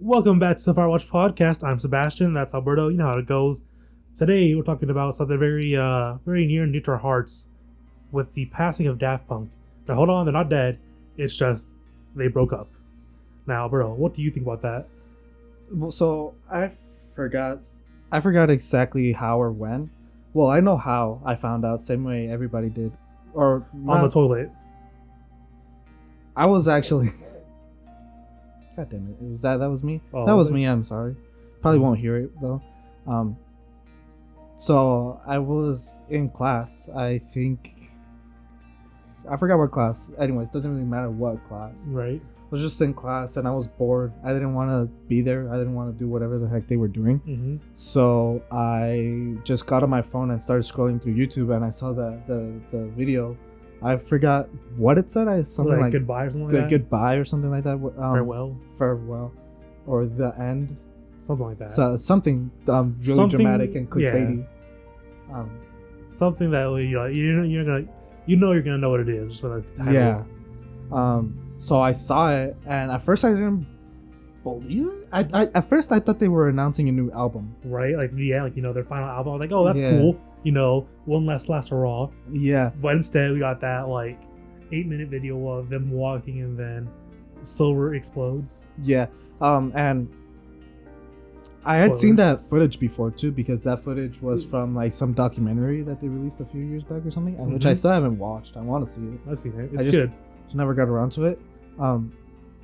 Welcome back to the Firewatch Podcast. I'm Sebastian. That's Alberto. You know how it goes. Today we're talking about something very near and dear to our hearts, with the passing of Daft Punk. Now hold on, they're not dead. It's just they broke up. Now, Alberto, what do you think about that? Well, so I forgot exactly how or when. Well, I know how I found out. Same way everybody did, or On the toilet. I was actually. God damn it! That was me. Oh, that was was it? me. I'm sorry. Probably won't hear it though. So I was in class. I forgot what class. Anyways, doesn't really matter what class. Right. I was just in class and I was bored. I didn't want to be there. I didn't want to do whatever the heck they were doing. Mm-hmm. So I just got on my phone and started scrolling through YouTube, and I saw the video. I forgot what it said. Something like goodbye or something like that? Goodbye or something like that. Farewell. Or the end. Something like that. So something really dramatic and clickbaity. Yeah. Something that you're gonna know what it is. Just for the title. Yeah. So I saw it, and at first I didn't believe it. At first I thought they were announcing a new album. Right? Their final album. I was like, oh, that's Yeah. cool. One last hurrah. Yeah. But instead we got that 8-minute video of them walking, and then silver explodes. Yeah. And I had seen that footage before too, because that footage was from some documentary that they released a few years back or something, and which I still haven't watched. I want to see it. I've seen it. I It's just good. never got around to it.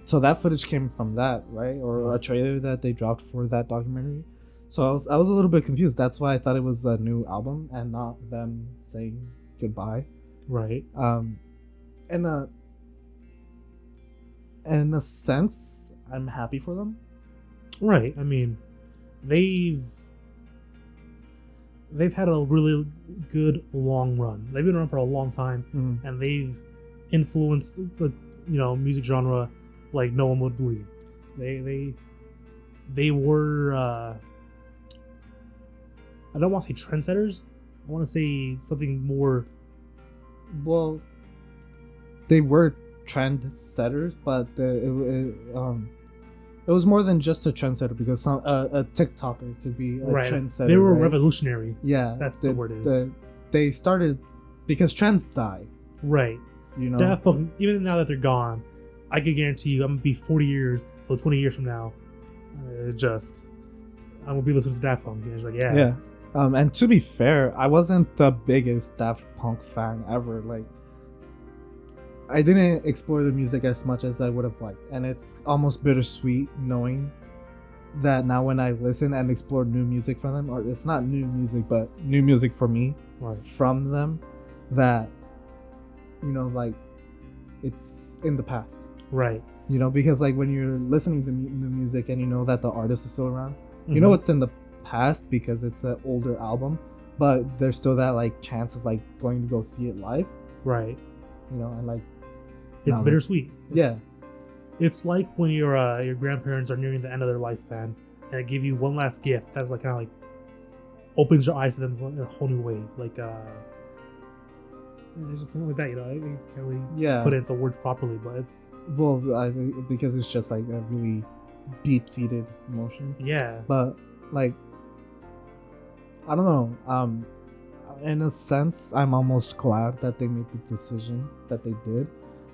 So that footage came from that, right? Or a trailer that they dropped for that documentary. So I was a little bit confused. That's why I thought it was a new album and not them saying goodbye. Right. In a sense, I'm happy for them. Right. I mean, they've had a really good long run. They've been around for a long time, and they've influenced the music genre like no one would believe. They were I don't want to say trendsetters. I want to say something more. Well, they were trendsetters, but it was more than just a trendsetter, because a TikToker could be a trendsetter. They were right? revolutionary. Yeah, that's the word is. They started because trends die. Right. Daft Punk, even now that they're gone, I could guarantee you I'm gonna be 40 years, so 20 years from now, I'm gonna be listening to Daft Punk. And it's like, yeah. Yeah. And to be fair, I wasn't the biggest Daft Punk fan ever. I didn't explore the music as much as I would have liked, and it's almost bittersweet knowing that now when I listen and explore new music from them, or it's not new music, but new music for me from them, that it's in the past. Right. Because when you're listening to new music and you know that the artist is still around, you know it's in the past because it's an older album, but there's still that chance of going to go see it live. Right. And it's bittersweet. Yeah. It's like when your grandparents are nearing the end of their lifespan, and they give you one last gift that's opens your eyes to them in a whole new way. It's just something like that, I can't really put it into words properly, but it's because it's just a really deep-seated emotion. Yeah. But I don't know. In a sense, I'm almost glad that they made the decision that they did.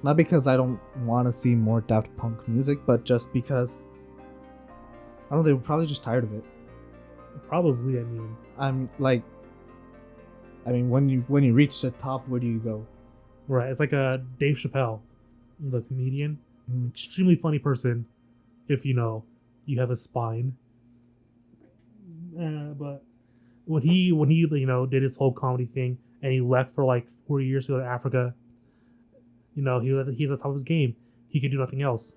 Not because I don't want to see more Daft Punk music, but just because I don't know, they were probably just tired of it. Probably, when you reach the top, where do you go? Right. It's like Dave Chappelle, the comedian, extremely funny person. If you have a spine. But when he did his whole comedy thing, and he left for 4 years to go to Africa, he's at the top of his game. He could do nothing else,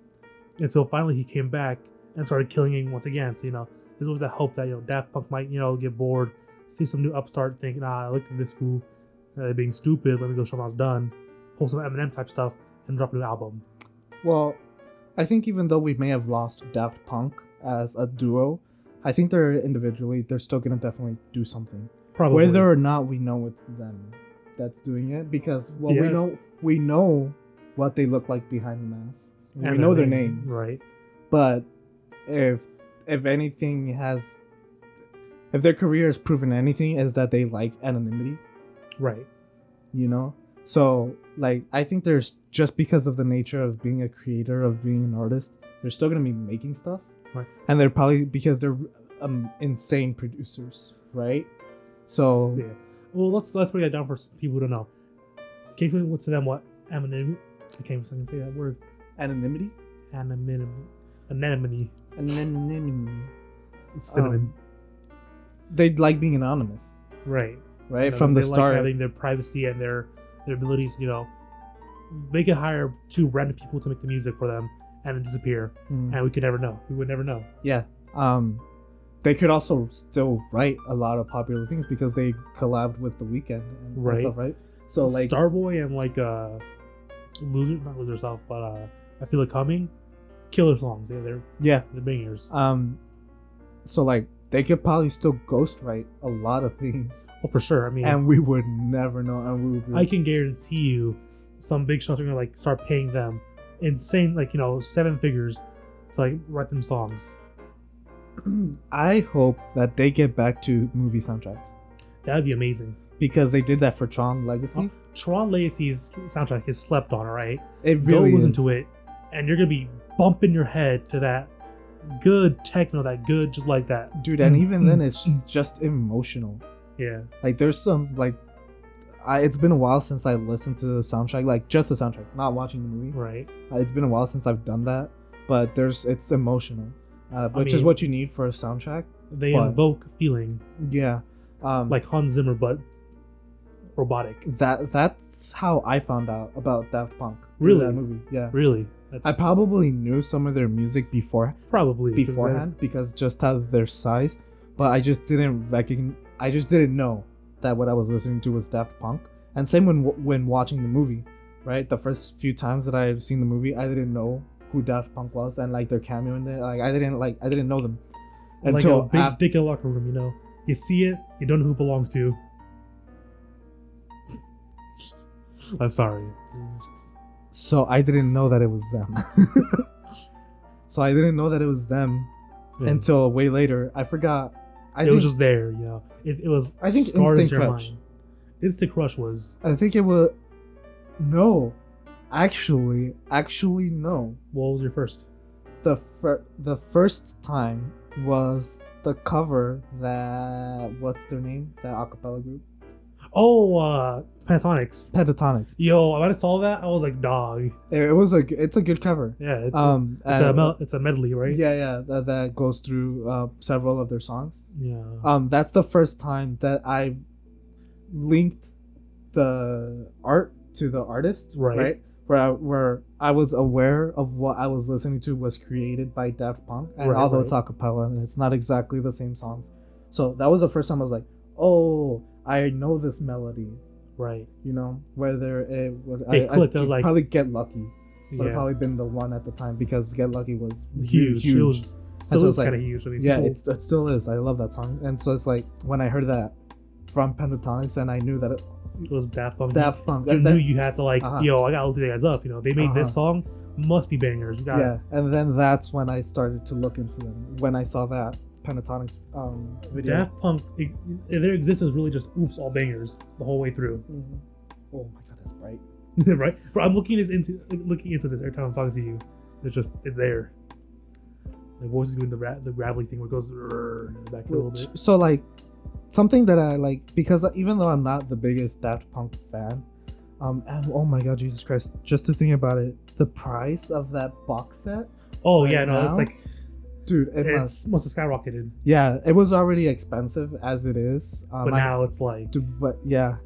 and so finally he came back and started killing it once again. So there's always that hope that Daft Punk might get bored, see some new upstart, think, I looked at this fool being stupid. Let me go show him I was done. Pull some Eminem type stuff and drop a new album. Well, I think even though we may have lost Daft Punk as a duo, I think they're still gonna definitely do something. Probably. Whether or not we know it's them that's doing it, because we know what they look like behind the mask. We know their names. Right. But if anything has, if their career has proven anything, is that they like anonymity. Right. You know, so like I think there's, just because of the nature of being a creator, of being an artist, they're still gonna be making stuff. Right. And they're probably, because they're insane producers, right? So Yeah. Well, let's break that down for people who don't know. Can you explain what's to them what anonymity? I can't even say that word. anonymity. Anonymity. Synonym. They like being anonymous, Right. right? You know, From the they start. like having their privacy and their abilities. You know, they could hire 2 random people to make the music for them and then disappear, and we could never know. We would never know. Yeah. They could also still write a lot of popular things because they collabed with The Weeknd and Right. stuff, right? So like Starboy and like not Lose Yourself, but I Feel It Coming, killer songs. They're bangers. So like they could probably still ghostwrite a lot of things. Oh, for sure. I mean, And we would never know. And we would be, I can guarantee you, some big shows are gonna like start paying them insane, like 7 figures to like write them songs. I hope that they get back to movie soundtracks, That'd be amazing. because they did that for Tron Legacy. Tron Legacy's soundtrack is slept on, alright? It really Go listen is. to it, and you're gonna be bumping your head to that good techno, that good, just like that. Dude, and even then it's just emotional. Yeah. Like there's some like it's been a while since I listened to the soundtrack, like just the soundtrack, not watching the movie. Right. It's been a while since I've done that, but it's emotional, which is mean, what you need for a soundtrack. They But- invoke feeling, Yeah. like Hans Zimmer, but robotic. That's how I found out about Daft Punk. through Really? That movie. Yeah. Really. That's I probably knew some of their music probably 'cause beforehand because just out of their size, but I just didn't know that what I was listening to was Daft Punk. And same when watching the movie, right? The first few times that I've seen the movie, I didn't know who Daft Punk was and like their cameo in there. Like I didn't know them until like a big dick in a locker room. You see it, you don't know who it belongs to. I'm sorry. So I didn't know that it was them. So I didn't know that it was them until way later. I forgot. It was just there, It was. I think scarred Instant into your Crush. mind. Instant Crush was. I think it was. No, actually, no. What was your first? The first time was the cover that, what's their name? That acapella group. Oh, Pentatonics. Pentatonics. Yo, when I saw that, I was like, dog. It's a good cover. Yeah. It's a medley, right? Yeah. That goes through several of their songs. Yeah. That's the first time that I linked the art to the artist. Right. Where I was aware of what I was listening to was created by Daft Punk, and although it's a cappella and it's not exactly the same songs, so that was the first time I was like, oh, I know this melody. Right. Whether it would They clicked. I was like, probably Get Lucky would have probably been the one at the time because Get Lucky was huge. It was still was kind of huge. I mean, yeah, people, it still is. I love that song, and so it's like when I heard that from Pentatonics, and I knew that it was Daft Punk. Daft Punk. You knew you had to like, Uh-huh. yo, I gotta look these guys up. They made this song, must be bangers. We gotta, and then that's when I started to look into them. When I saw that Pentatonics video. Daft Punk, their existence was really just oops, all bangers the whole way through. Mm-hmm. Oh my god, that's bright. Right? Bro, I'm looking into this every time I'm talking to you. It's there. The voice is doing the gravelly thing where it goes back a little bit. So like something that I like, because even though I'm not the biggest Daft Punk fan, and oh my god, Jesus Christ, just to think about it, the price of that box set. Oh right yeah, no, now, it's like, dude, it must have skyrocketed. Yeah, it was already expensive as it is. But now it's like, but yeah,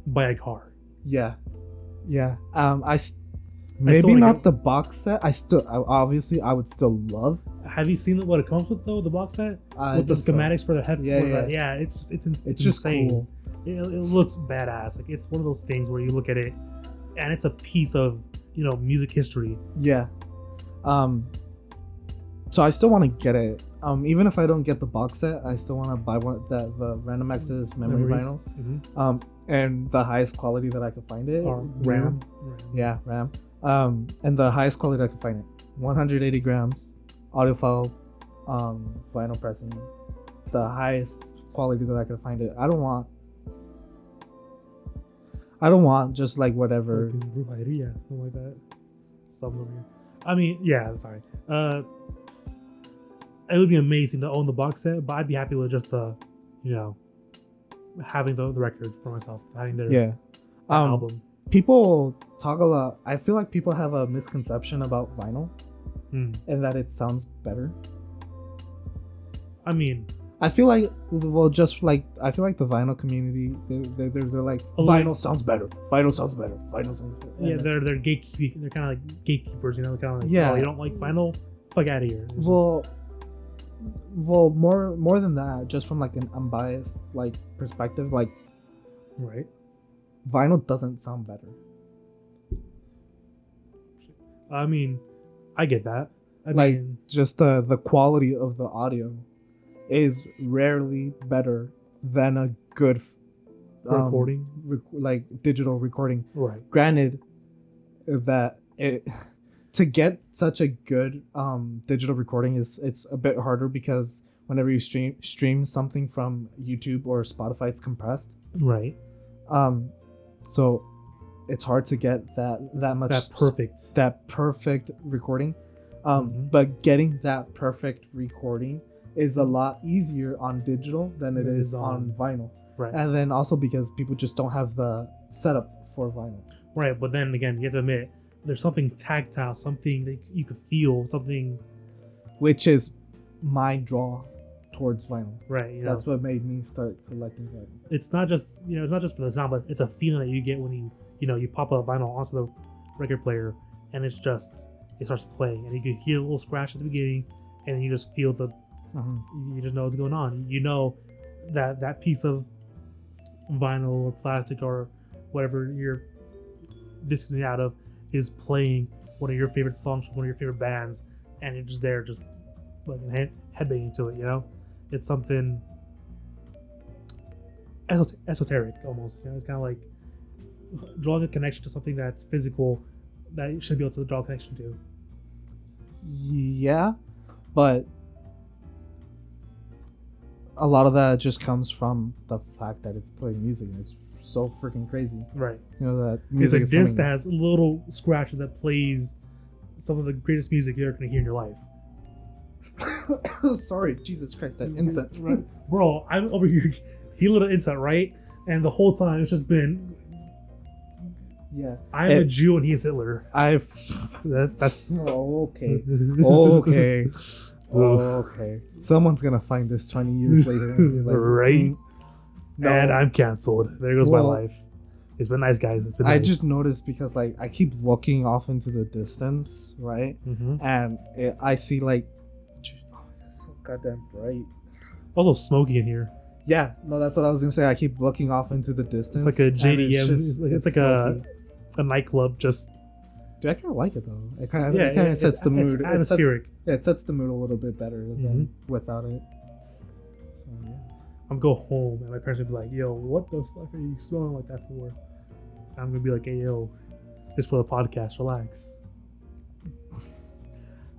buy a car. Yeah. Maybe not the box set. I would still love. Have you seen what it comes with though? The box set with the schematics for the head. Yeah. It's just insane. cool. It looks badass. Like it's one of those things where you look at it, and it's a piece of music history. Yeah. So I still want to get it. Even if I don't get the box set, I still want to buy the Random Access memory vinyls. Mm-hmm. And the highest quality that I could find it. Or RAM. Yeah, RAM. And the highest quality I could find it. 180 grams, audiophile vinyl pressing, the highest quality that I could find it. I don't want just like whatever. Yeah, something like that. Something over here. I mean, yeah, sorry. It would be amazing to own the box set, but I'd be happy with just the, having the record for myself, having their album. People talk a lot. I feel like people have a misconception about vinyl, and that it sounds better. I mean, I feel like, I feel like the vinyl community, they're like, vinyl sounds better. Vinyl sounds better. Vinyl sounds better. Yeah, they're gatekeeping. They're kind of like gatekeepers, kind of like, yeah. Oh, you don't like vinyl? Fuck out of here. Well, more than that, just from like an unbiased like perspective, like, right, vinyl doesn't sound better. I mean, I get that. I mean, just the quality of the audio is rarely better than a good recording, like digital recording. Right. Granted, that to get such a good digital recording it's a bit harder, because whenever you stream something from YouTube or Spotify, it's compressed. Right. So it's hard to get that perfect recording. But getting that perfect recording is a lot easier on digital than it is on vinyl. Right. And then also because people just don't have the setup for vinyl. Right, but then again, you have to admit, there's something tactile, something that you could feel, something, which is my draw towards vinyl. Right. That's what made me start collecting vinyl. It's not just it's not just for the sound, but it's a feeling that you get when you pop a vinyl onto the record player, and it starts playing, and you can hear a little scratch at the beginning, and then you just feel you just know what's going on. You know that piece of vinyl or plastic or whatever you're discing out of is playing one of your favorite songs from one of your favorite bands, and you're just there, just like headbanging to it. It's something esoteric almost. It's kind of like drawing a connection to something that's physical that you should be able to draw a connection to. Yeah, but a lot of that just comes from the fact that it's playing music, and it's so freaking crazy. Right. That music it's a disc that has little scratches that plays some of the greatest music you're ever going to hear in your life. Sorry, Jesus Christ, that incense. Right. Bro, I'm over here. He lit an incense, right? And the whole time it's just been... Yeah. I'm a Jew and he's Hitler. That's... Oh, okay. Okay. Okay. Someone's gonna find this 20 years later and be like, right? No. And I'm canceled. There goes my life. It's been nice, guys. It's been nice. I just noticed because like I keep looking off into the distance, right? And I see like, oh, it's so goddamn bright. Also smoky in here. Yeah, no, that's what I was gonna say. I keep looking off into the distance. It's like a JDM. It's like a nightclub. Just. Dude, I kind of like it though. It kind of sets the mood. It's atmospheric. It sets the mood a little bit better than without it. So yeah. I'm gonna go home and my parents will be like, "Yo, what the fuck are you smelling like that for?" I'm gonna be like, "Hey, yo, it's for the podcast. Relax."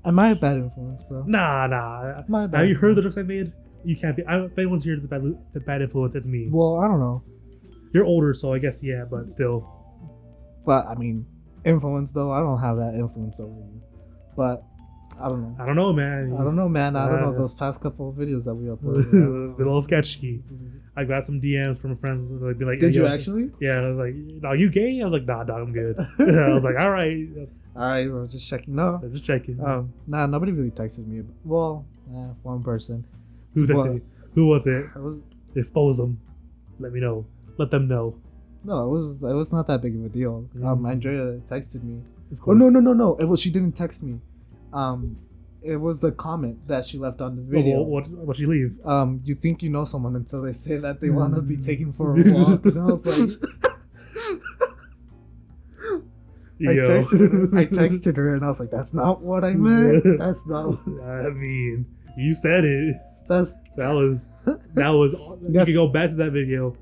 Am I a bad influence, bro? Nah. Have you heard the jokes I made? You can't be. If anyone's here the bad influence, it's me. Well, I don't know. You're older, so I guess yeah, but still. But I mean, influence though, I don't have that influence over you. But I don't know. I don't know, man. I don't know those past couple of videos that we uploaded. It's been a little sketchy. I got some DMs from friends. They'd be like, "Did you actually?" Yeah, I was like, "Are you gay?" I was like, "Nah, dog, I'm good." I was like, "All right." All right, well, just checking. No, just checking. Nah, nobody really texted me. Well, one person. Who texted you? Who was it? It was. Expose them. Let me know. Let them know. No, it was not that big of a deal. Andrea texted me. Of course. Oh no! She didn't text me. It was the comment that she left on the video. What she leave? You think you know someone until they say that they want to be taken for a walk. And I was like, I texted her and I was like, that's not what I meant. That's not. I mean, you said it. That was. You can go back to that video.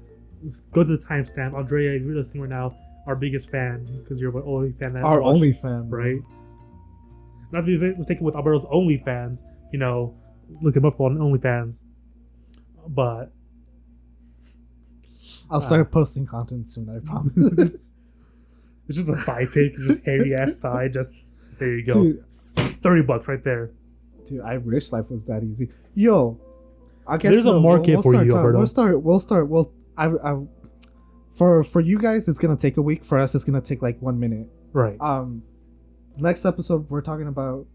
Let's go to the timestamp. Andrea, if you're listening right now, our biggest fan, because you're our only fan that only fan, right? Not to be mistaken with Alberto's OnlyFans, Look him up on OnlyFans. But I'll start posting content soon, I promise. it's just a thigh pic, just hairy ass thigh. Just there you go. Dude, $30 right there. dude, I wish life was that easy. Yo, I guess There's a market for you, Alberto. For you guys, it's gonna take a week. For us, it's gonna take like 1 minute. Right. Next episode, we're talking about,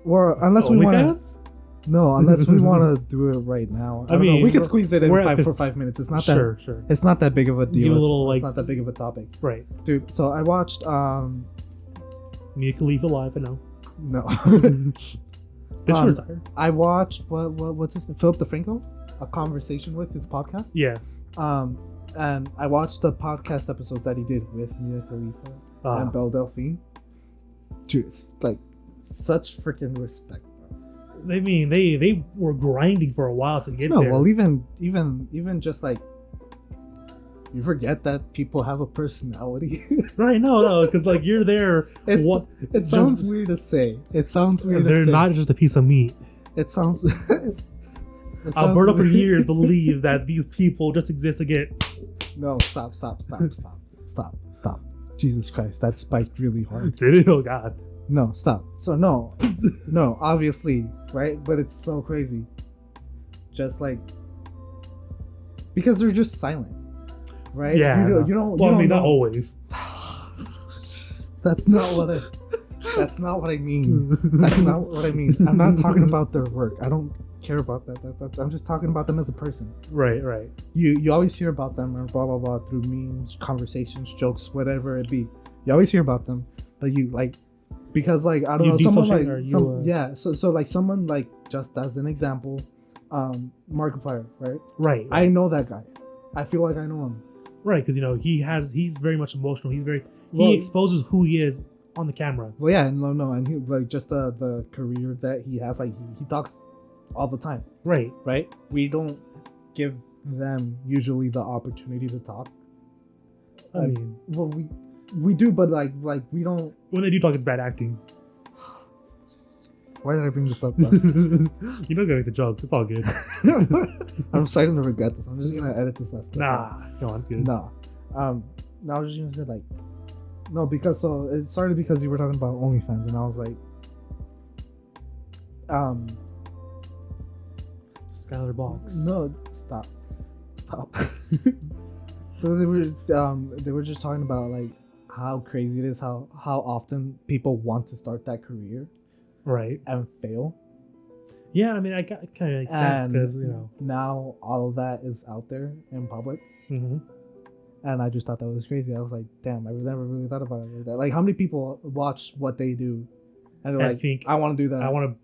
or unless we want OnlyFans? to. No, unless we want to do it right now. I mean, we could squeeze it in for 5 minutes. It's not that. Sure. It's not that big of a deal. Give a little, it's not that big of a topic, right? dude. So I watched. Mia Khalifa live. I know. No. Did she retire? I watched what's his name? Philip DeFranco, A Conversation With, his podcast. Yeah. And I watched the podcast episodes that he did with Mia Khalifa and Belle Delphine. Dude, it's like such freaking respect. I mean, they were grinding for a while to get there. No, well, even just like, you forget that people have a personality. Right? No, because like you're there. It sounds weird to say. It sounds weird. They're not just a piece of meat. It sounds. Alberto for years believed that these people just exist to get. No, stop. Jesus Christ, that spiked really hard. Did it? Oh God. No, stop. So no, obviously, right? But it's so crazy. Just like, because they're just silent, right? Yeah. You don't. Well, I mean, know. not always. That's not what I mean. That's not what I mean. I'm not talking about their work. I don't care about that. I'm just talking about them as a person. Right. You always hear about them or blah blah blah through memes, conversations, jokes, whatever it be. You always hear about them, but you like, because like, I don't know, someone like so like someone like, just as an example, Markiplier, right? Right. I know that guy. I feel like I know him. Right, because he's very much emotional. He exposes who he is on the camera. Well, yeah, no, and he like just the career that he has, like he talks all the time. Right. We don't give them usually the opportunity to talk. I mean, well, we do, but like we don't. When they do talk, it's bad acting. Why did I bring this up? You don't get the jokes. It's all good. I'm starting to regret this. I'm just gonna edit this last. Nah, no, it's good. No, I was just gonna say like, no, because so it started because you were talking about OnlyFans, and I was like, Skylar Box. No, stop. But they were just talking about like how crazy it is, how often people want to start that career, right, and fail. Yeah, I mean, I got kind of makes sense because now all of that is out there in public. Mm-hmm. And I just thought that was crazy. I was like, damn, I never really thought about it like that. Like, how many people watch what they do and they're like, I want to do that. I want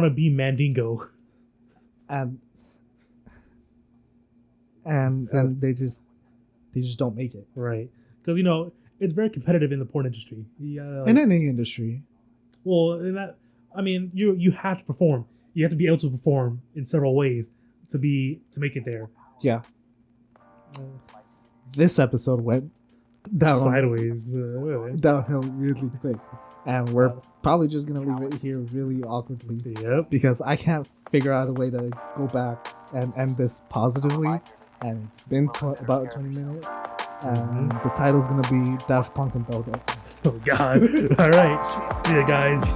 to be Mandingo. And they just don't make it. Right. Because, it's very competitive in the porn industry. In any industry. Well, in that, I mean, you have to perform. You have to be able to perform in several ways to make it there. Yeah. This episode went sideways, downhill really quick, and we're probably just gonna leave it here really awkwardly. Yep. Because I can't figure out a way to go back and end this positively, and it's been about 20 minutes, and the title's gonna be Daft Punk and Belle. Oh God! All right, see you guys.